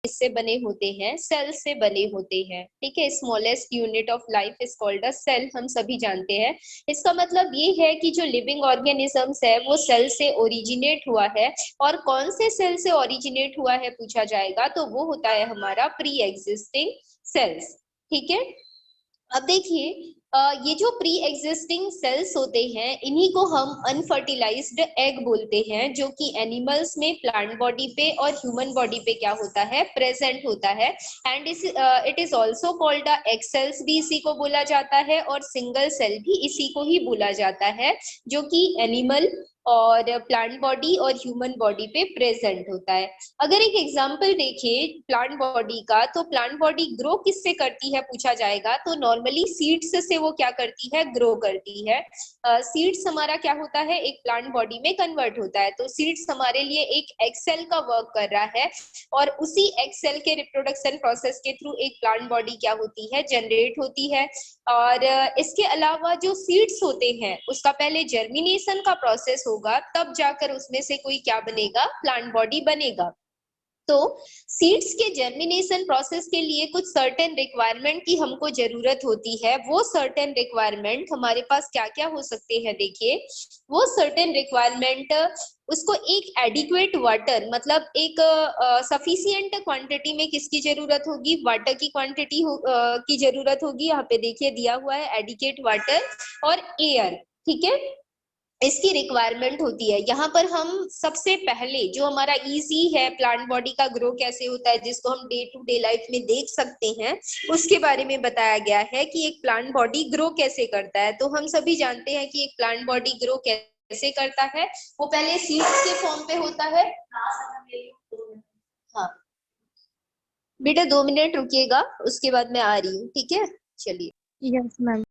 किससे बने होते हैं? सेल से बने होते हैं। ठीक है, smallest unit of life is called a cell, हम सभी जानते हैं। इसका मतलब ये है कि जो लिविंग ऑर्गेनिजम्स है वो सेल से ओरिजिनेट हुआ है। और कौन से सेल से ओरिजिनेट हुआ है पूछा जाएगा तो वो होता है हमारा प्री एग्जिस्टिंग सेल्स। ठीक है, अब देखिए, ये जो प्री एग्जिस्टिंग सेल्स होते हैं इन्हीं को हम अनफर्टिलाइज्ड एग बोलते हैं, जो कि एनिमल्स में, प्लांट बॉडी पे और ह्यूमन बॉडी पे क्या होता है? प्रेजेंट होता है। And it is also called a egg cells, भी इसी को बोला जाता है, और सिंगल सेल भी इसी को ही बोला जाता है, जो कि एनिमल और प्लांट बॉडी और ह्यूमन बॉडी पे प्रेजेंट होता है। अगर एक एग्जांपल देखें प्लांट बॉडी का, तो प्लांट बॉडी ग्रो किससे करती है पूछा जाएगा तो नॉर्मली सीड्स से वो क्या करती है? ग्रो करती है। सीड्स हमारा क्या होता है? एक प्लांट बॉडी में कन्वर्ट होता है। तो सीड्स हमारे लिए एक एग सेल का वर्क कर रहा है, और उसी एग सेल के रिप्रोडक्शन प्रोसेस के थ्रू एक प्लांट बॉडी क्या होती है? जनरेट होती है। और इसके अलावा जो सीड्स होते हैं उसका पहले जर्मिनेशन का प्रोसेस होगा, तब जाकर उसमें से कोई क्या बनेगा? प्लांट बॉडी बनेगा। तो सीड्स के जर्मिनेशन प्रोसेस के लिए कुछ सर्टेन रिक्वायरमेंट की हमको जरूरत होती है। वो सर्टेन रिक्वायरमेंट हमारे पास क्या क्या हो सकते हैं? देखिए, वो सर्टेन रिक्वायरमेंट, उसको एक एडिक्वेट वाटर, मतलब एक सफिशियंट क्वांटिटी में किसकी जरूरत होगी? वाटर की क्वांटिटी की जरूरत होगी। यहाँ पे देखिए दिया हुआ है एडिक्वेट वाटर और एयर। ठीक है, इसकी रिक्वायरमेंट होती है। यहाँ पर हम सबसे पहले जो हमारा इजी है प्लांट बॉडी का ग्रो कैसे होता है, जिसको हम डे टू डे लाइफ में देख सकते हैं, उसके बारे में बताया गया है कि एक प्लांट बॉडी ग्रो कैसे करता है। तो हम सभी जानते हैं कि एक प्लांट बॉडी ग्रो कैसे करता है। वो पहले सीड्स के फॉर्म पे होता है। हाँ बेटा, 2 मिनट रुकिएगा, उसके बाद मैं आ रही हूँ। ठीक है, चलिए। Yes ma'am.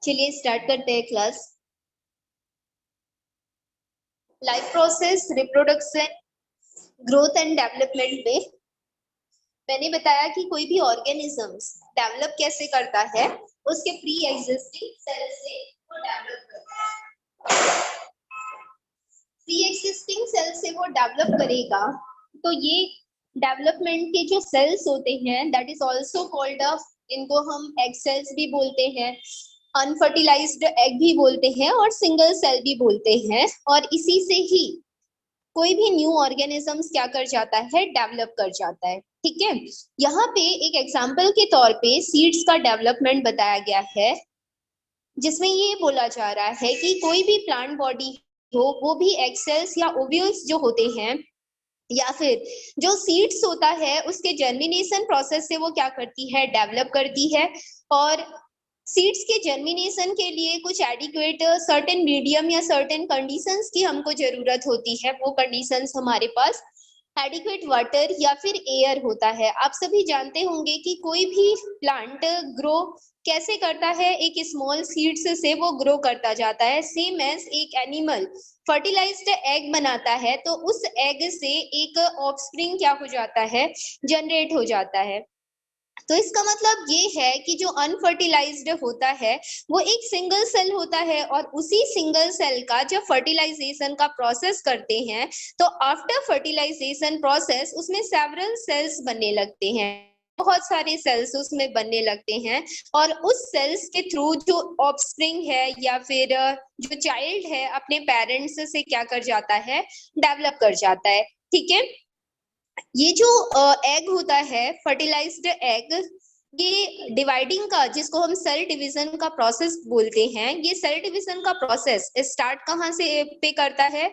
चलिए स्टार्ट करते हैं class. Life process, reproduction, growth and development में मैंने बताया कि कोई भी ऑर्गेनिजम्स डेवलप कैसे करता है, उसके प्री एग्जिस्टिंग सेल से वो डेवलप करता है। प्री एग्जिस्टिंग सेल से वो डेवलप करेगा, तो ये डेवलपमेंट के जो सेल्स होते हैं that is also called a, इनको हम एग सेल्स भी बोलते हैं, अनफर्टिलाइज्ड एग भी बोलते हैं और सिंगल सेल भी बोलते हैं। और इसी से ही कोई भी न्यू ऑर्गेनिजम्स क्या कर जाता है, डेवलप कर जाता है। ठीक है, यहाँ पे एक एग्जांपल के तौर पे सीड्स का डेवलपमेंट बताया गया है, जिसमें ये बोला जा रहा है कि कोई भी प्लांट बॉडी हो, वो भी एग सेल्स या ओव्यूल्स जो होते हैं या फिर जो सीड्स होता है उसके जर्मिनेशन प्रोसेस से वो क्या करती है, डेवलप करती है। और सीड्स के जर्मिनेशन के लिए कुछ एडिक्वेट सर्टेन मीडियम या सर्टेन कंडीशंस की हमको जरूरत होती है। वो कंडीशंस हमारे पास एडिक्वेट वाटर या फिर एयर होता है। आप सभी जानते होंगे कि कोई भी प्लांट ग्रो कैसे करता है, एक स्मॉल सीड्स से वो ग्रो करता जाता है। सेम एज एक एनिमल फर्टिलाइज्ड एग बनाता है, तो उस एग से एक ऑफस्प्रिंग क्या हो जाता है, जनरेट हो जाता है। तो इसका मतलब ये है कि जो अनफर्टिलाइज्ड होता है वो एक सिंगल सेल होता है, और उसी सिंगल सेल का जब फर्टिलाइजेशन का प्रोसेस करते हैं तो आफ्टर फर्टिलाइजेशन प्रोसेस उसमें सेवरल सेल्स बनने लगते हैं, बहुत सारे सेल्स उसमें बनने लगते हैं। और उस सेल्स के थ्रू जो ऑफस्प्रिंग है या फिर जो चाइल्ड है अपने पेरेंट्स से क्या कर जाता है, डेवलप कर जाता है। ठीक है, ये जो एग होता है, फर्टिलाइज्ड एग, ये डिवाइडिंग का, जिसको हम सेल डिवीजन का प्रोसेस बोलते हैं, ये सेल डिवीजन का प्रोसेस स्टार्ट कहाँ से पे करता है,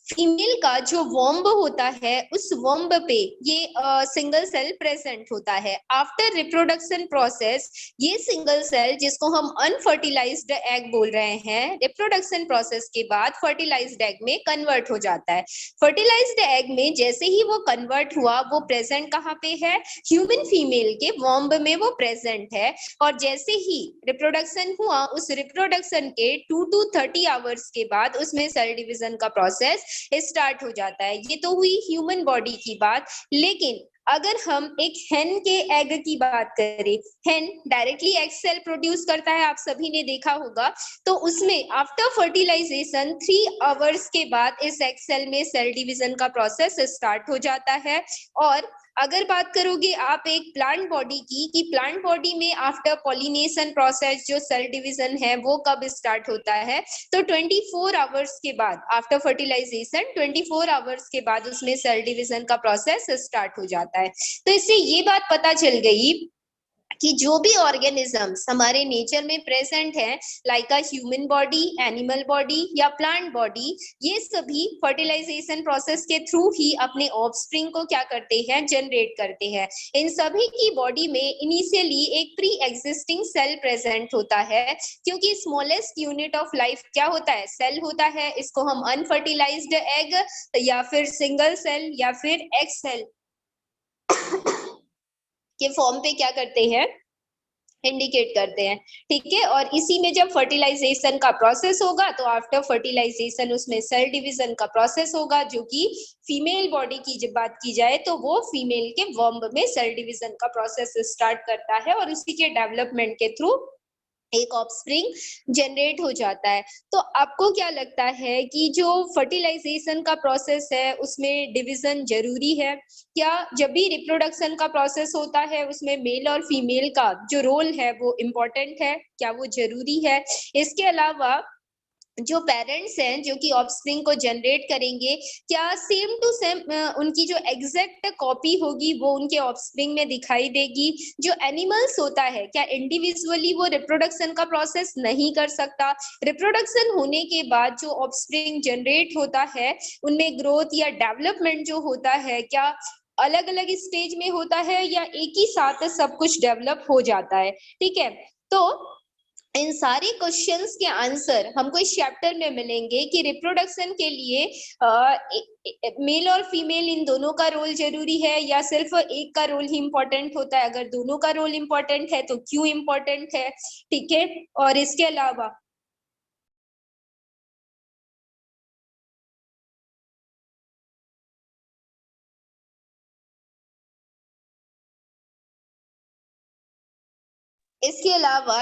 फीमेल का जो वॉम्ब होता है उस वॉम्ब पे ये सिंगल सेल प्रेजेंट होता है। आफ्टर रिप्रोडक्शन प्रोसेस ये सिंगल सेल, जिसको हम अनफर्टिलाइज्ड एग बोल रहे हैं, रिप्रोडक्शन प्रोसेस के बाद फर्टिलाइज्ड एग में कन्वर्ट हो जाता है। फर्टिलाइज्ड एग में जैसे ही वो कन्वर्ट हुआ, वो प्रेजेंट कहाँ पे है, ह्यूमन फीमेल के वॉम्ब में वो प्रेजेंट है। और जैसे ही रिप्रोडक्शन हुआ, उस रिप्रोडक्शन के 2 to 30 आवर्स के बाद उसमें सेल डिवीजन का प्रोसेस स्टार्ट हो जाता है। ये तो हुई ह्यूमन बॉडी की बात। लेकिन अगर हम एक हेन के एग की बात करें, हेन डायरेक्टली एग सेल प्रोड्यूस करता है, आप सभी ने देखा होगा। तो उसमें आफ्टर फर्टिलाइजेशन 3 आवर्स के बाद इस एग सेल में सेल डिवीजन का प्रोसेस स्टार्ट हो जाता है। और अगर बात करोगे आप एक प्लांट बॉडी की, कि प्लांट बॉडी में आफ्टर पॉलिनेशन प्रोसेस जो सेल डिवीजन है वो कब स्टार्ट होता है, तो 24 आवर्स के बाद, आफ्टर फर्टिलाइजेशन 24 आवर्स के बाद उसमें सेल डिवीजन का प्रोसेस स्टार्ट हो जाता है। तो इससे ये बात पता चल गई कि जो भी ऑर्गेनिजम्स हमारे नेचर में प्रेजेंट है, like a human body, animal body या प्लांट बॉडी, ये सभी फर्टिलाइजेशन प्रोसेस के थ्रू ही अपने ऑफस्प्रिंग को क्या करते हैं, जनरेट करते हैं। इन सभी की बॉडी में इनिशियली एक प्री एग्जिस्टिंग सेल प्रेजेंट होता है, क्योंकि स्मॉलेस्ट यूनिट ऑफ लाइफ क्या होता है, सेल होता है। इसको हम अनफर्टिलाइज्ड एग या फिर सिंगल सेल या फिर एक्स सेल के फॉर्म पे क्या करते हैं, इंडिकेट करते हैं। ठीक है, और इसी में जब फर्टिलाइजेशन का प्रोसेस होगा, तो आफ्टर फर्टिलाइजेशन उसमें सेल डिवीजन का प्रोसेस होगा, जो कि फीमेल बॉडी की जब बात की जाए तो वो फीमेल के वॉम्ब में सेल डिवीजन का प्रोसेस स्टार्ट करता है, और उसी के डेवलपमेंट के थ्रू एक ऑफस्प्रिंग जनरेट हो जाता है। तो आपको क्या लगता है कि जो फर्टिलाइजेशन का प्रोसेस है उसमें डिवीजन जरूरी है क्या? जब भी रिप्रोडक्शन का प्रोसेस होता है उसमें मेल और फीमेल का जो रोल है वो इम्पोर्टेंट है, क्या वो जरूरी है? इसके अलावा जो पेरेंट्स हैं जो कि ऑफस्प्रिंग को जनरेट करेंगे, क्या सेम टू सेम उनकी जो एग्जैक्ट कॉपी होगी वो उनके ऑफस्प्रिंग में दिखाई देगी? जो एनिमल्स होता है, क्या इंडिविजुअली वो रिप्रोडक्शन का प्रोसेस नहीं कर सकता? रिप्रोडक्शन होने के बाद जो ऑफस्प्रिंग जनरेट होता है उनमें ग्रोथ या डेवलपमेंट जो होता है, क्या अलग अलग स्टेज में होता है या एक ही साथ सब कुछ डेवलप हो जाता है? ठीक है, तो इन सारे क्वेश्चंस के आंसर हमको इस चैप्टर में मिलेंगे कि रिप्रोडक्शन के लिए मेल और फीमेल इन दोनों का रोल जरूरी है या सिर्फ एक का रोल ही इम्पोर्टेंट होता है, अगर दोनों का रोल इम्पोर्टेंट है तो क्यों इम्पोर्टेंट है, ठीक है। और इसके अलावा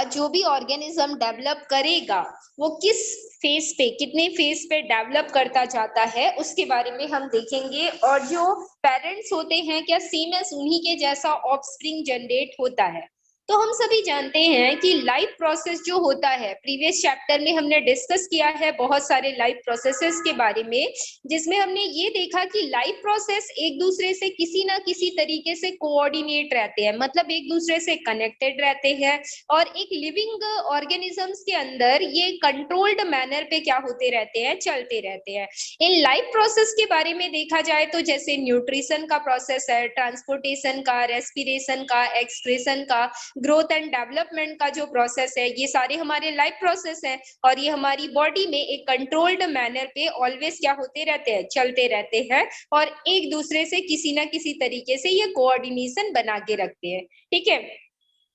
जो भी ऑर्गेनिज्म डेवलप करेगा वो किस फेज पे, कितने फेज पे डेवलप करता जाता है उसके बारे में हम देखेंगे। और जो पेरेंट्स होते हैं क्या सेम एस उन्हीं के जैसा ऑफस्प्रिंग जनरेट होता है। तो हम सभी जानते हैं कि लाइफ प्रोसेस जो होता है, प्रीवियस चैप्टर में हमने डिस्कस किया है बहुत सारे लाइफ प्रोसेसेस के बारे में, जिसमें हमने ये देखा कि लाइफ प्रोसेस एक दूसरे से किसी ना किसी तरीके से कोऑर्डिनेट रहते हैं, मतलब एक दूसरे से कनेक्टेड रहते हैं। और एक लिविंग ऑर्गेनिजम्स के अंदर ये कंट्रोल्ड मैनर पे क्या होते रहते हैं, चलते रहते हैं। इन लाइफ प्रोसेस के बारे में देखा जाए तो जैसे न्यूट्रिशन का प्रोसेस है, ट्रांसपोर्टेशन का, रेस्पिरेशन का, एक्सक्रेशन का, ग्रोथ एंड डेवलपमेंट का जो प्रोसेस है, ये सारे हमारे लाइफ प्रोसेस है। और ये हमारी बॉडी में एक कंट्रोल्ड मैनर पे ऑलवेज क्या होते रहते हैं, चलते रहते हैं। और एक दूसरे से किसी ना किसी तरीके से ये कोऑर्डिनेशन बना के रखते हैं, ठीक है।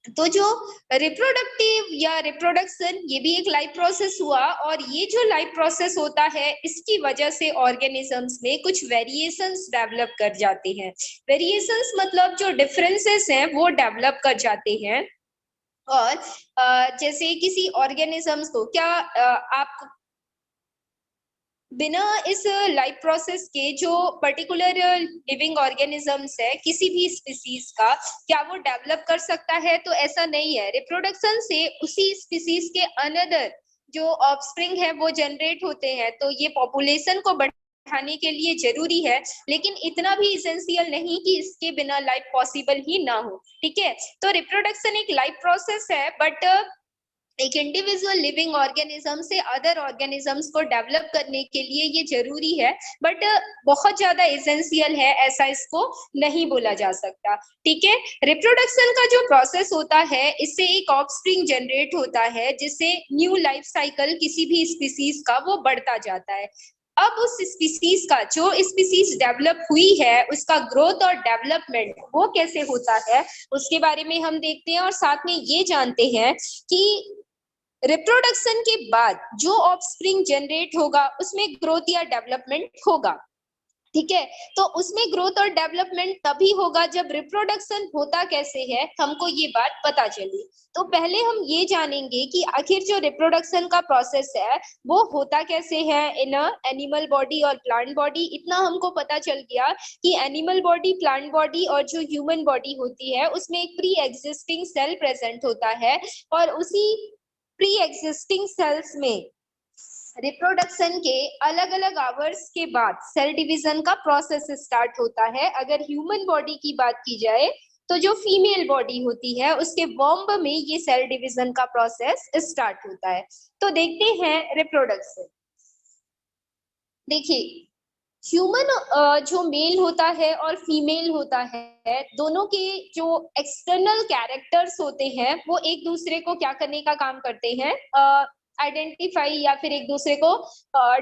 तो जो रिप्रोडक्टिव या रिप्रोडक्शन, ये भी एक लाइफ प्रोसेस हुआ। और ये जो लाइफ प्रोसेस होता है इसकी वजह से ऑर्गेनिजम्स में कुछ वेरिएशंस डेवलप कर जाते हैं। वेरिएशंस मतलब जो डिफरेंसेस हैं वो डेवलप कर जाते हैं। और जैसे किसी ऑर्गेनिजम्स को क्या आप बिना इस लाइफ प्रोसेस के जो पर्टिकुलर लिविंग ऑर्गेनिजम्स है किसी भी स्पीसीज का, क्या वो डेवलप कर सकता है? तो ऐसा नहीं है। रिप्रोडक्शन से उसी स्पीसीज के अनदर जो ऑफस्प्रिंग है वो जनरेट होते हैं, तो ये पॉपुलेशन को बढ़ाने के लिए जरूरी है, लेकिन इतना भी इसेंशियल नहीं कि इसके बिना लाइफ पॉसिबल ही ना हो, ठीक है। तो रिप्रोडक्शन एक लाइफ प्रोसेस है, बट एक इंडिविजुअल लिविंग ऑर्गेनिज्म से अदर ऑर्गेनिजम्स को डेवलप करने के लिए ये जरूरी है, बट बहुत ज्यादा एसेंशियल है ऐसा इसको नहीं बोला जा सकता, ठीक है। रिप्रोडक्शन का जो प्रोसेस होता है इससे एक ऑफस्प्रिंग जनरेट होता है, जिससे न्यू लाइफ साइकिल किसी भी स्पीसीज का वो बढ़ता जाता है। अब उस स्पीसीज का जो स्पीसीज डेवलप हुई है उसका ग्रोथ और डेवलपमेंट वो कैसे होता है उसके बारे में हम देखते हैं। और साथ में ये जानते हैं कि रिप्रोडक्शन के बाद जो ऑफस्प्रिंग जनरेट होगा उसमें ग्रोथ या डेवलपमेंट होगा, ठीक है। तो उसमें ग्रोथ और डेवलपमेंट तभी होगा जब रिप्रोडक्शन होता कैसे है हमको ये बात पता चली। तो पहले हम ये जानेंगे कि आखिर जो रिप्रोडक्शन का प्रोसेस है वो होता कैसे है इन एनिमल बॉडी और प्लांट बॉडी। इतना हमको पता चल गया कि एनिमल बॉडी, प्लांट बॉडी और जो ह्यूमन बॉडी होती है उसमें एक प्री एग्जिस्टिंग सेल प्रेजेंट होता है, और उसी प्री एग्जिस्टिंग सेल्स में रिप्रोडक्शन के अलग अलग आवर्स के बाद सेल डिवीजन का प्रोसेस स्टार्ट होता है। अगर ह्यूमन बॉडी की बात की जाए तो जो फीमेल बॉडी होती है उसके वॉम्ब में ये सेल डिवीजन का प्रोसेस स्टार्ट होता है। तो देखते हैं रिप्रोडक्शन। देखिए, ह्यूमन जो मेल होता है और फीमेल होता है, दोनों के जो एक्सटर्नल कैरेक्टर्स होते हैं वो एक दूसरे को क्या करने का काम करते हैं, आइडेंटिफाई या फिर एक दूसरे को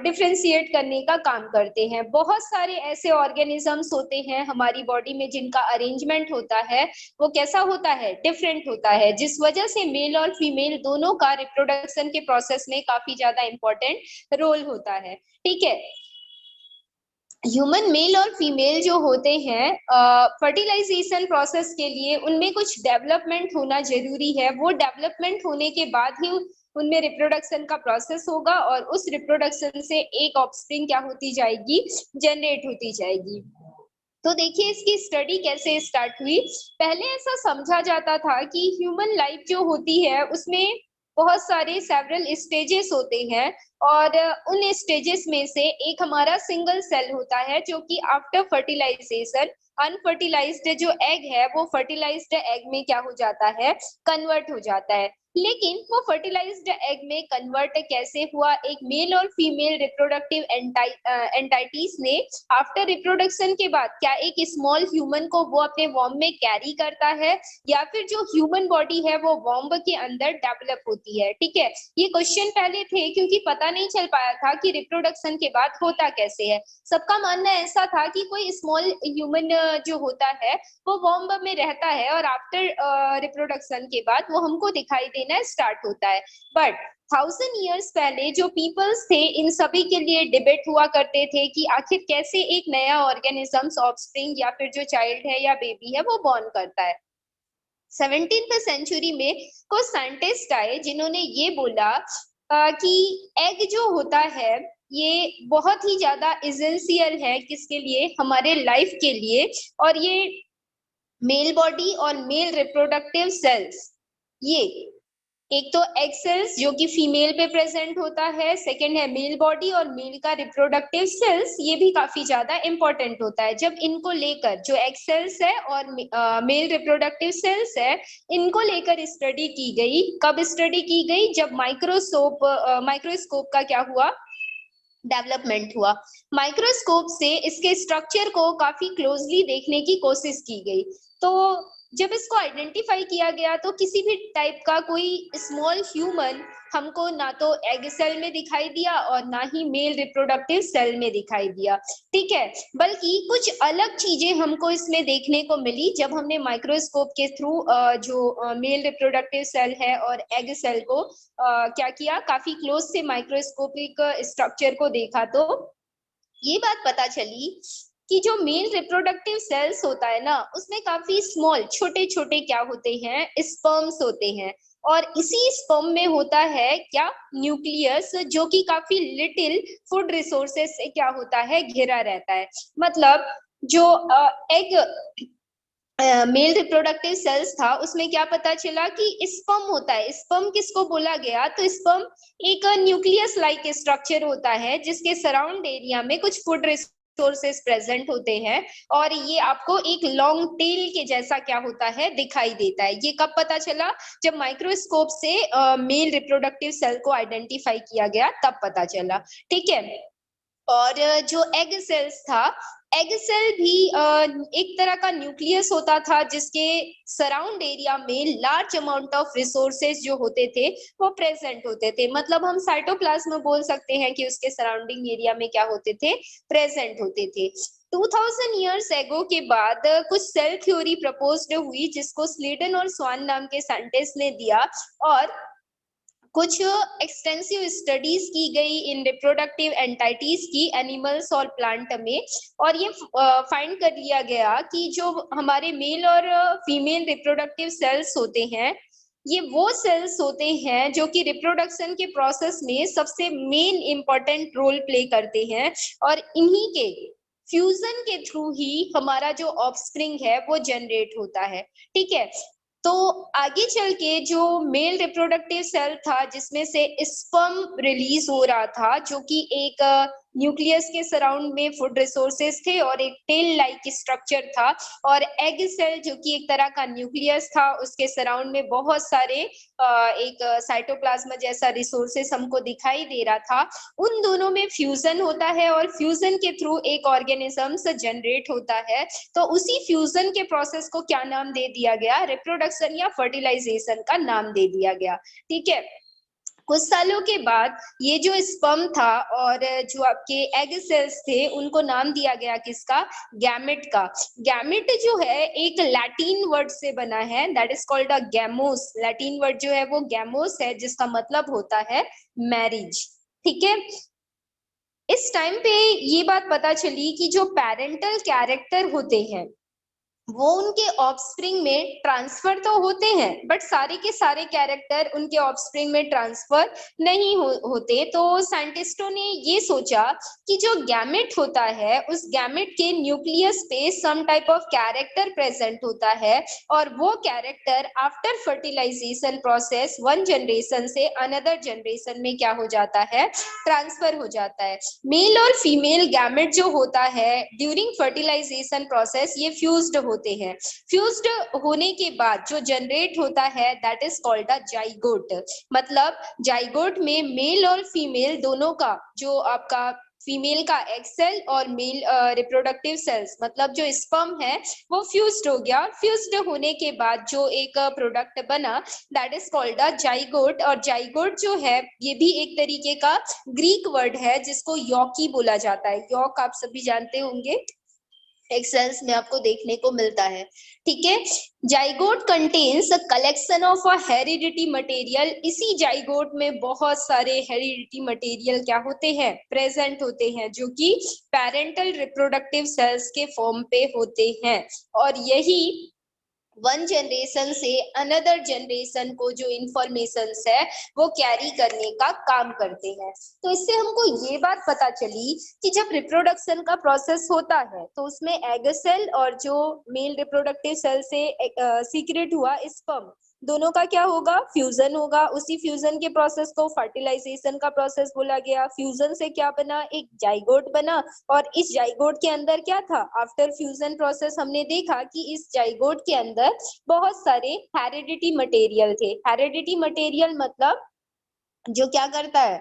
डिफ्रेंशिएट करने का काम करते हैं। बहुत सारे ऐसे ऑर्गेनिजम्स होते हैं हमारी बॉडी में जिनका अरेंजमेंट होता है वो कैसा होता है, डिफरेंट होता है, जिस वजह से मेल और फीमेल दोनों का रिप्रोडक्शन के प्रोसेस में काफी ज्यादा इंपॉर्टेंट रोल होता है, ठीक है। ह्यूमन मेल और फीमेल जो होते हैं फर्टिलाइजेशन प्रोसेस के लिए उनमें कुछ डेवलपमेंट होना जरूरी है। वो डेवलपमेंट होने के बाद ही उनमें रिप्रोडक्शन का प्रोसेस होगा, और उस रिप्रोडक्शन से एक ऑफस्प्रिंग क्या होती जाएगी, जनरेट होती जाएगी। तो देखिए इसकी स्टडी कैसे स्टार्ट हुई। पहले ऐसा समझा जाता था कि ह्यूमन लाइफ जो होती है उसमें बहुत सारे सेवरल स्टेजेस होते हैं, और उन स्टेजेस में से एक हमारा सिंगल सेल होता है जो कि आफ्टर फर्टिलाइजेशन अनफर्टिलाइज्ड जो एग है वो फर्टिलाइज्ड एग में क्या हो जाता है, कन्वर्ट हो जाता है। लेकिन वो फर्टिलाइज्ड एग में कन्वर्ट कैसे हुआ, एक मेल और फीमेल रिप्रोडक्टिव एंटाइटीज ने आफ्टर रिप्रोडक्शन के बाद क्या एक स्मॉल ह्यूमन को वो अपने वॉर्म में कैरी करता है, या फिर जो ह्यूमन बॉडी है वो वॉर्म के अंदर डेवलप होती है। ठीक है, ये क्वेश्चन पहले थे क्योंकि पता नहीं चल पाया था कि रिप्रोडक्शन के बाद होता कैसे है। सबका मानना ऐसा था कि कोई स्मॉल ह्यूमन जो होता है वो वॉर्म में रहता है और आफ्टर रिप्रोडक्शन के बाद वो हमको दिखाई देना स्टार्ट होता है। बट 1000 years पहले जो पीपल्स थे, इन सभी के लिए डिबेट हुआ करते थे कि आखिर कैसे एक नया ऑर्गेनिजम्स ऑफस्प्रिंग या फिर जो चाइल्ड है या बेबी है वो बॉर्न करता है। 17th सेंचुरी में कुछ साइंटिस्ट आए जिन्होंने ये बोला कि एग जो होता है ये बहुत ही ज्यादा एसेंशियल है, किसके लिए, हमारे लाइफ के लिए। और ये मेल बॉडी और मेल रिप्रोडक्टिव सेल्स, ये एक तो एग सेल्स जो कि फीमेल पे प्रेजेंट होता है, सेकंड है मेल बॉडी और मेल का रिप्रोडक्टिव सेल्स, ये भी काफी ज्यादा इंपॉर्टेंट होता है। जब इनको लेकर जो एग सेल्स है और मेल रिप्रोडक्टिव सेल्स है, इनको लेकर स्टडी की गई। कब स्टडी की गई, जब माइक्रोस्कोप का क्या हुआ, डेवलपमेंट हुआ। माइक्रोस्कोप से इसके स्ट्रक्चर को काफी क्लोजली देखने की कोशिश की गई। तो जब इसको आइडेंटिफाई किया गया तो किसी भी टाइप का कोई स्मॉल ह्यूमन हमको ना तो एग सेल में दिखाई दिया और ना ही मेल रिप्रोडक्टिव सेल में दिखाई दिया। ठीक है, बल्कि कुछ अलग चीजें हमको इसमें देखने को मिली जब हमने माइक्रोस्कोप के थ्रू जो मेल रिप्रोडक्टिव सेल है और एग सेल को क्या किया, काफी क्लोज से माइक्रोस्कोपिक स्ट्रक्चर को देखा, तो ये बात पता चली कि जो मेल रिप्रोडक्टिव सेल्स होता है ना, उसमें काफी स्मॉल छोटे छोटे क्या होते हैं, स्पर्म्स होते हैं। और इसी स्पर्म में होता है क्या, न्यूक्लियस, जो कि काफी लिटिल फूड रिसोर्सेस से क्या होता है, घिरा रहता है। मतलब जो एग मेल रिप्रोडक्टिव सेल्स था उसमें क्या पता चला कि स्पर्म होता है। स्पर्म किसको बोला गया, तो स्पर्म एक न्यूक्लियस लाइक स्ट्रक्चर होता है जिसके सराउंड एरिया में कुछ फूड रिसोर्सेस प्रेजेंट होते हैं और ये आपको एक लॉन्ग टेल के जैसा क्या होता है, दिखाई देता है। ये कब पता चला, जब माइक्रोस्कोप से मेल रिप्रोडक्टिव सेल को आइडेंटिफाई किया गया, तब पता चला। ठीक है, और जो एग सेल्स था, एग सेल भी एक तरह का न्यूक्लियस होता था जिसके सराउंड एरिया में लार्ज अमाउंट ऑफ रिसोर्सेज जो होते थे वो प्रेजेंट होते थे। मतलब हम साइटोप्लाज्म बोल सकते हैं कि उसके सराउंडिंग एरिया में क्या होते थे, प्रेजेंट होते थे। 2000 years ago के बाद कुछ सेल थ्योरी प्रपोज्ड हुई जिसको स्लीडन और स्वान नाम के साइंटिस्ट ने दिया, और कुछ एक्सटेंसिव स्टडीज की गई इन रिप्रोडक्टिव एंटाइटीज की, एनिमल्स और प्लांट में। और ये फाइंड कर लिया गया कि जो हमारे मेल और फीमेल रिप्रोडक्टिव सेल्स होते हैं, ये वो सेल्स होते हैं जो कि रिप्रोडक्शन के प्रोसेस में सबसे मेन इंपॉर्टेंट रोल प्ले करते हैं, और इन्हीं के फ्यूजन के थ्रू ही हमारा जो ऑफस्प्रिंग है वो जनरेट होता है। ठीक है, तो आगे चल के जो मेल रिप्रोडक्टिव सेल था जिसमें से स्पर्म रिलीज हो रहा था, जो कि एक न्यूक्लियस के सराउंड में फूड रिसोर्सेस थे और एक टेल लाइक स्ट्रक्चर था, और एग सेल जो कि एक तरह का न्यूक्लियस था, उसके सराउंड में बहुत सारे एक साइटोप्लाज्म जैसा रिसोर्सेस हमको दिखाई दे रहा था। उन दोनों में फ्यूजन होता है और फ्यूजन के थ्रू एक ऑर्गेनिजम्स जनरेट होता है। तो उसी फ्यूजन के प्रोसेस को क्या नाम दे दिया गया, रिप्रोडक्शन या फर्टिलाइजेशन का नाम दे दिया गया। ठीक है, कुछ सालों के बाद ये जो स्पर्म था और जो आपके एग सेल्स थे उनको नाम दिया गया किसका, गैमेट का। गैमेट जो है एक लैटिन वर्ड से बना है, that is called a gamos. Latin word जो है वो गैमोस है जिसका मतलब होता है मैरिज। ठीक है, इस टाइम पे ये बात पता चली कि जो पेरेंटल कैरेक्टर होते हैं वो उनके ऑफस्प्रिंग में ट्रांसफर तो होते हैं, बट सारे के सारे कैरेक्टर उनके ऑफस्प्रिंग में ट्रांसफर नहीं होते। तो साइंटिस्टों ने ये सोचा कि जो गैमेट होता है उस गैमेट के न्यूक्लियस पे some type of character present होता है, और वो character after fertilization process one generation से अनदर जनरेशन में क्या हो जाता है, ट्रांसफर हो जाता है। मेल और फीमेल गैमेट जो होता है ड्यूरिंग फर्टिलाइजेशन प्रोसेस ये फ्यूज्ड होते हैं। फ्यूज्ड होने के बाद जो जनरेट होता है that is called a zygote. मतलब जाइगोट में मेल और फीमेल दोनों का, जो आपका फीमेल का एग सेल और मेल रिप्रोडक्टिव सेल्स मतलब जो स्पर्म है वो फ्यूज्ड हो गया। फ्यूज्ड होने के बाद जो एक प्रोडक्ट बना that is called a zygote. और जाइगोट जो है ये भी एक तरीके का ग्रीक वर्ड है जिसको यॉकी बोला जाता है। यॉक आप सभी जानते होंगे, एक्सेल्स में आपको देखने को मिलता है। ठीक है, zygote contains a collection of a heredity material. इसी जाइगोट में बहुत सारे हेरिडिटी मटेरियल क्या होते हैं, प्रेजेंट होते हैं, जो कि पेरेंटल रिप्रोडक्टिव सेल्स के फॉर्म पे होते हैं। और यही वन जनरेशन से अनदर जनरेशन को जो इंफॉर्मेशंस है वो कैरी करने का काम करते हैं। तो इससे हमको ये बात पता चली कि जब रिप्रोडक्शन का प्रोसेस होता है तो उसमें एग सेल और जो मेल रिप्रोडक्टिव सेल से सीक्रेट हुआ स्पर्म, दोनों का क्या होगा, फ्यूजन होगा। उसी फ्यूजन के प्रोसेस को फर्टिलाइजेशन का प्रोसेस बोला गया। फ्यूजन से क्या बना, एक जाइगोट बना। और इस जाइगोट के अंदर क्या था, आफ्टर फ्यूजन प्रोसेस हमने देखा कि इस जाइगोट के अंदर बहुत सारे हेरिडिटी मटेरियल थे। हेरिडिटी मटेरियल मतलब जो क्या करता है,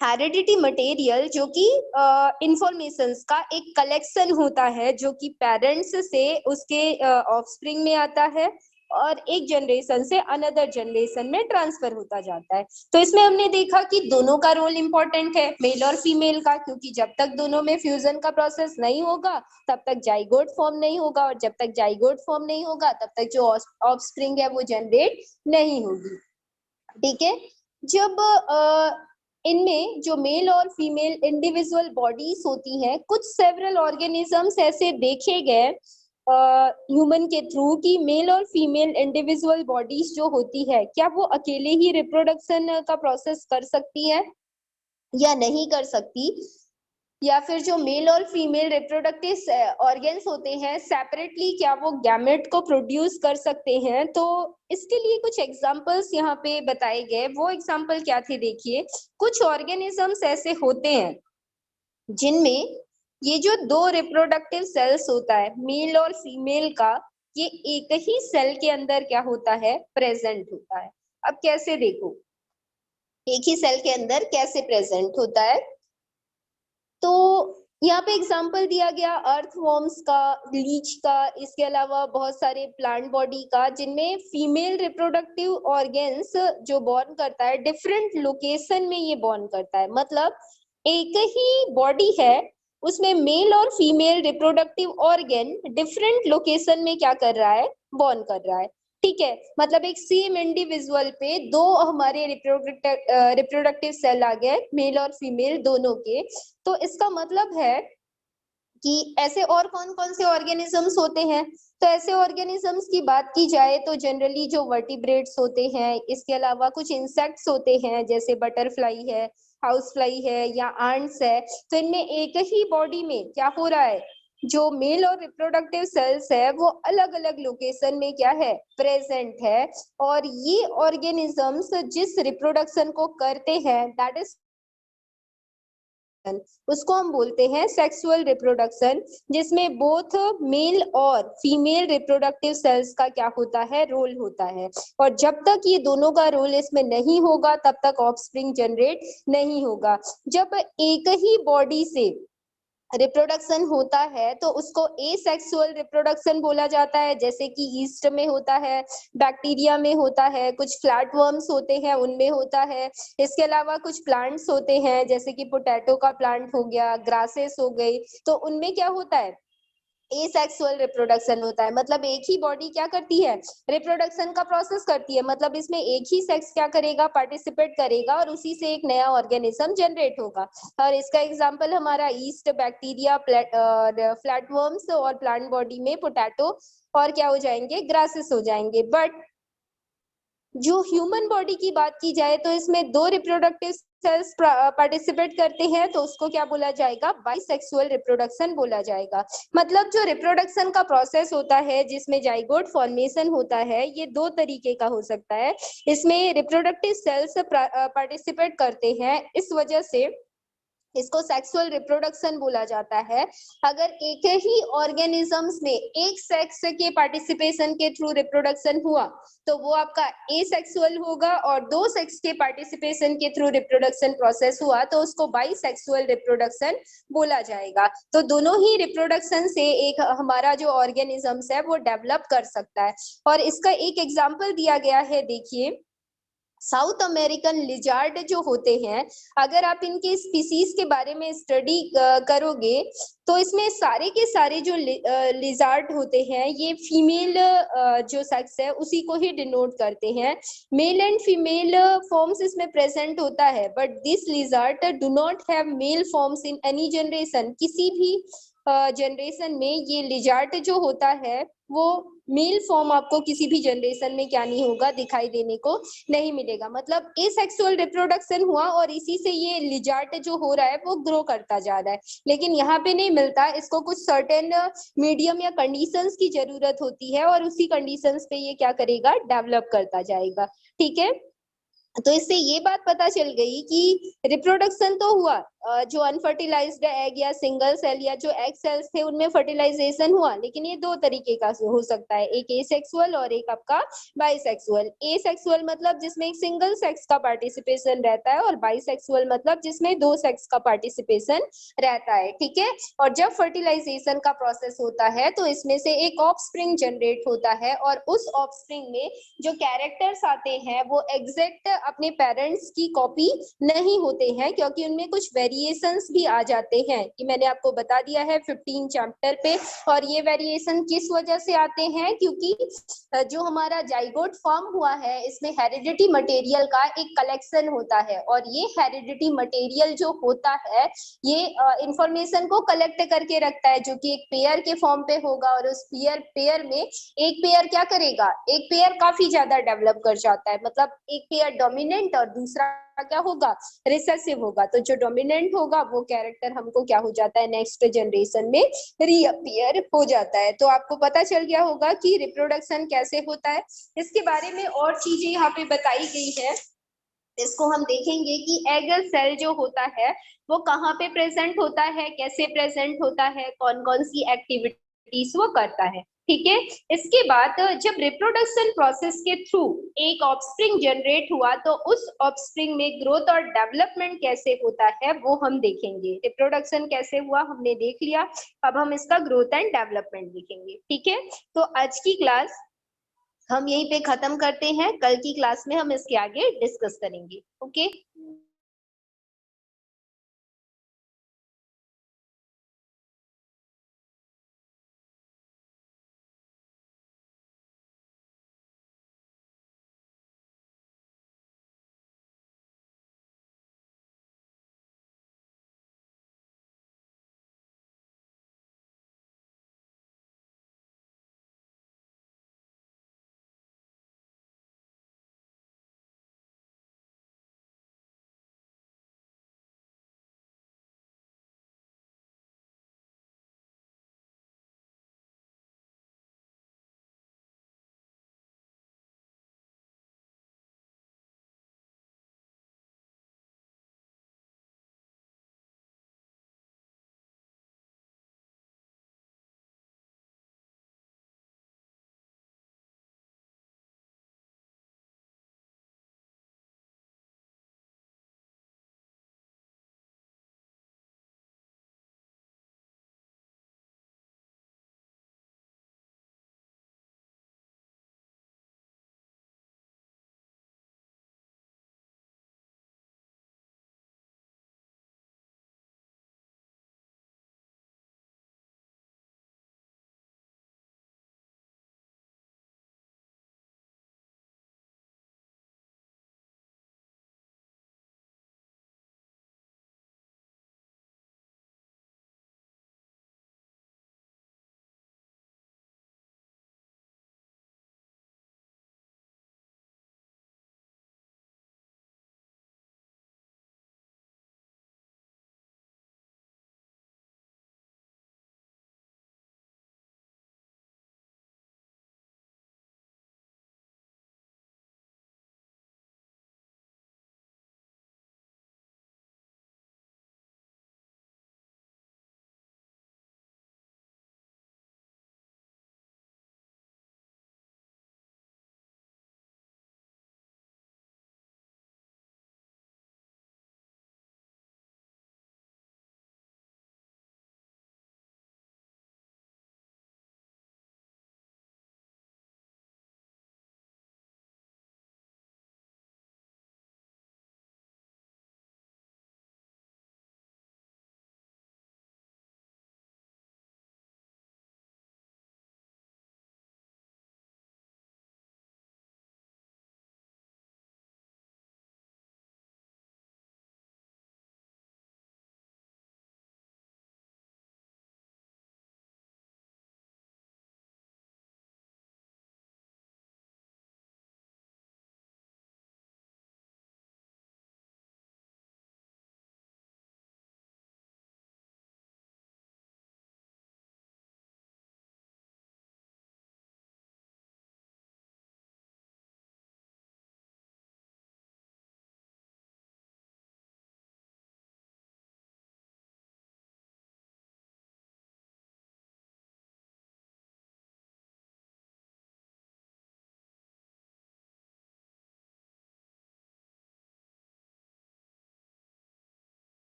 हेरिडिटी मटेरियल जो कि इंफॉर्मेशंस का एक कलेक्शन होता है जो कि पेरेंट्स से उसके ऑफस्प्रिंग में आता है और एक जनरेशन से अनदर जनरेशन में ट्रांसफर होता जाता है। तो इसमें हमने देखा कि दोनों का रोल इंपॉर्टेंट है, मेल और फीमेल का, क्योंकि जब तक दोनों में फ्यूजन का प्रोसेस नहीं होगा तब तक जाइगोट फॉर्म नहीं होगा, और जब तक जाइगोट फॉर्म नहीं होगा तब तक जो ऑफस्प्रिंग है वो जनरेट नहीं होगी। ठीक है, जब इनमें जो मेल और फीमेल इंडिविजुअल बॉडीज होती हैं, कुछ सेवरल ऑर्गेनिजम्स ऐसे देखे गए ह्यूमन के थ्रू कि मेल और फीमेल इंडिविजुअल बॉडीज जो होती है क्या वो अकेले ही रिप्रोडक्शन का प्रोसेस कर सकती है या नहीं कर सकती, या फिर जो मेल और फीमेल रिप्रोडक्टिव ऑर्गन्स होते हैं सेपरेटली क्या वो गैमेट को प्रोड्यूस कर सकते हैं। तो इसके लिए कुछ एग्जांपल्स यहाँ पे बताए गए। वो एग्जांपल क्या थे, देखिए, कुछ ऑर्गेनिजम्स ऐसे होते हैं जिनमें ये जो दो रिप्रोडक्टिव सेल्स होता है मेल और फीमेल का, ये एक ही सेल के अंदर क्या होता है, प्रेजेंट होता है। अब कैसे देखो, एक ही सेल के अंदर कैसे प्रेजेंट होता है, तो यहाँ पे एग्जांपल दिया गया अर्थवॉर्म्स का, लीच का, इसके अलावा बहुत सारे प्लांट बॉडी का, जिनमें फीमेल रिप्रोडक्टिव ऑर्गन्स जो बॉर्न करता है डिफरेंट लोकेशन में ये बॉर्न करता है। मतलब एक ही बॉडी है उसमें मेल और female reproductive organ different location में क्या कर रहा है, बॉर्न कर रहा है। ठीक है, मतलब एक सेम इंडिविजुअल पे दो हमारे रिप्रोडक्टिव सेल आ गए, मेल और फीमेल दोनों के। तो इसका मतलब है कि ऐसे और कौन कौन से ऑर्गेनिजम्स होते हैं। तो ऐसे ऑर्गेनिजम्स की बात की जाए तो जनरली जो वर्टिब्रेट्स होते हैं, इसके अलावा कुछ इंसेक्ट्स होते हैं जैसे बटरफ्लाई है, हाउस फ्लाई है या आंट्स है। तो इनमें एक ही बॉडी में क्या हो रहा है, जो मेल और रिप्रोडक्टिव सेल्स है वो अलग अलग लोकेशन में क्या है, प्रेजेंट है। और ये ऑर्गेनिजम्स जिस रिप्रोडक्शन को करते हैं दैट इज, उसको हम बोलते हैं सेक्सुअल रिप्रोडक्शन, जिसमें बोथ मेल और फीमेल रिप्रोडक्टिव सेल्स का क्या होता है, रोल होता है। और जब तक ये दोनों का रोल इसमें नहीं होगा तब तक ऑफस्प्रिंग जनरेट नहीं होगा। जब एक ही बॉडी से रिप्रोडक्शन होता है तो उसको एसेक्सुअल रिप्रोडक्शन बोला जाता है, जैसे कि ईस्ट में होता है, बैक्टीरिया में होता है, कुछ फ्लैट वर्म्स होते हैं उनमें होता है। इसके अलावा कुछ प्लांट्स होते हैं जैसे कि पोटैटो का प्लांट हो गया, ग्रासेस हो गई, तो उनमें क्या होता है, एसेक्सुअल रिप्रोडक्शन होता है। मतलब एक ही बॉडी क्या करती है, रिप्रोडक्शन का प्रोसेस करती है। मतलब इसमें एक ही सेक्स क्या करेगा, पार्टिसिपेट करेगा और उसी से एक नया ऑर्गेनिज्म जनरेट होगा। और इसका एग्जांपल हमारा ईस्ट, बैक्टीरिया, फ्लैट वर्म्स और प्लांट बॉडी में पोटैटो और क्या हो जाएंगे, ग्रासेस हो जाएंगे। बट जो ह्यूमन बॉडी की बात की जाए तो इसमें दो रिप्रोडक्टिव सेल्स पार्टिसिपेट करते हैं, तो उसको क्या बोला जाएगा, बाइसेक्सुअल रिप्रोडक्शन बोला जाएगा। मतलब जो रिप्रोडक्शन का प्रोसेस होता है जिसमें जाइगोट फॉर्मेशन होता है, ये दो तरीके का हो सकता है। इसमें रिप्रोडक्टिव सेल्स पार्टिसिपेट करते हैं इस वजह से इसको सेक्सुअल रिप्रोडक्शन बोला जाता है। अगर एक ही ऑर्गेनिजम्स में एक सेक्स के पार्टिसिपेशन के थ्रू रिप्रोडक्शन हुआ तो वो आपका एसेक्सुअल होगा, और दो सेक्स के पार्टिसिपेशन के थ्रू रिप्रोडक्शन प्रोसेस हुआ तो उसको बाइसेक्सुअल रिप्रोडक्शन बोला जाएगा। तो दोनों ही रिप्रोडक्शन से एक हमारा जो ऑर्गेनिजम्स है वो डेवलप कर सकता है। और इसका एक एग्जाम्पल दिया गया है, देखिए साउथ अमेरिकन लिजार्ड जो होते हैं, अगर आप इनके स्पीसीज के बारे में स्टडी करोगे तो इसमें सारे के सारे जो लिजार्ड होते हैं ये फीमेल जो सेक्स है उसी को ही डिनोट करते हैं। मेल एंड फीमेल फॉर्म्स इसमें प्रेजेंट होता है, but this lizard do not have mail forms in any generation. किसी भी जनरेशन में ये लिजार्ड जो होता है वो मेल फॉर्म आपको किसी भी जनरेशन में क्या नहीं होगा, दिखाई देने को नहीं मिलेगा। मतलब एसेक्सुअल रिप्रोडक्शन हुआ और इसी से ये लिजार्ड जो हो रहा है वो ग्रो करता जा रहा है, लेकिन यहाँ पे नहीं मिलता। इसको कुछ सर्टेन मीडियम या कंडीशंस की जरूरत होती है और उसी कंडीशंस पे ये क्या करेगा, डेवलप करता जाएगा। ठीक है, तो इससे ये बात पता चल गई कि रिप्रोडक्शन तो हुआ, जो अनफर्टिलाइज्ड एग या सिंगल सेल या जो एग सेल्स थे उनमें फर्टिलाइजेशन हुआ, लेकिन ये दो तरीके का हो सकता है, एक एसेक्सुअल और एक आपका बाइसेक्सुअल। एसेक्सुअल मतलब जिसमें एक सिंगल सेक्स का पार्टिसिपेशन रहता है, और बाइसेक्सुअल मतलब जिसमें दो सेक्स का पार्टिसिपेशन रहता है। ठीक है, और जब फर्टिलाइजेशन का प्रोसेस होता है तो इसमें से एक ऑफस्प्रिंग जनरेट होता है, और उस ऑफस्प्रिंग में जो कैरेक्टर्स आते हैं वो एग्जैक्ट अपने पेरेंट्स की कॉपी नहीं होते हैं, क्योंकि उनमें कुछ वेरिएशंस भी आ जाते हैं, कि मैंने आपको बता दिया है 15 चैप्टर पे। और ये वेरिएशन किस वजह से आते हैं, क्योंकि जो हमारा जाइगोट फॉर्म हुआ है इसमें हेरिडिटी मटेरियल का एक कलेक्शन होता है, और ये हेरिडिटी मटेरियल जो होता है ये इंफॉर्मेशन को कलेक्ट करके रखता है, जो कि एक पेयर के फॉर्म पे होगा, और उस पेयर में एक पेयर क्या करेगा, एक पेयर काफी ज्यादा डेवलप कर जाता है, मतलब एक पेयर डोमिनेंट और दूसरा क्या होगा, रिसेसिव होगा। तो जो डोमिनेंट होगा वो कैरेक्टर हमको क्या हो जाता है, नेक्स्ट जनरेशन में रीअपियर हो जाता है। तो आपको पता चल गया होगा कि रिप्रोडक्शन कैसे होता है। इसके बारे में और चीजें यहाँ पे बताई गई है, इसको हम देखेंगे कि एग सेल जो होता है वो कहाँ पे प्रेजेंट होता है, कैसे प्रेजेंट होता है, कौन कौन सी एक्टिविटीज वो करता है। ठीक है, इसके बाद जब रिप्रोडक्शन प्रोसेस के थ्रू एक ऑफस्प्रिंग जनरेट हुआ तो उस ऑफस्प्रिंग में ग्रोथ और डेवलपमेंट कैसे होता है वो हम देखेंगे। रिप्रोडक्शन कैसे हुआ हमने देख लिया, अब हम इसका ग्रोथ एंड डेवलपमेंट देखेंगे। ठीक है, तो आज की क्लास हम यहीं पे खत्म करते हैं, कल की क्लास में हम इसके आगे डिस्कस करेंगे। ओके।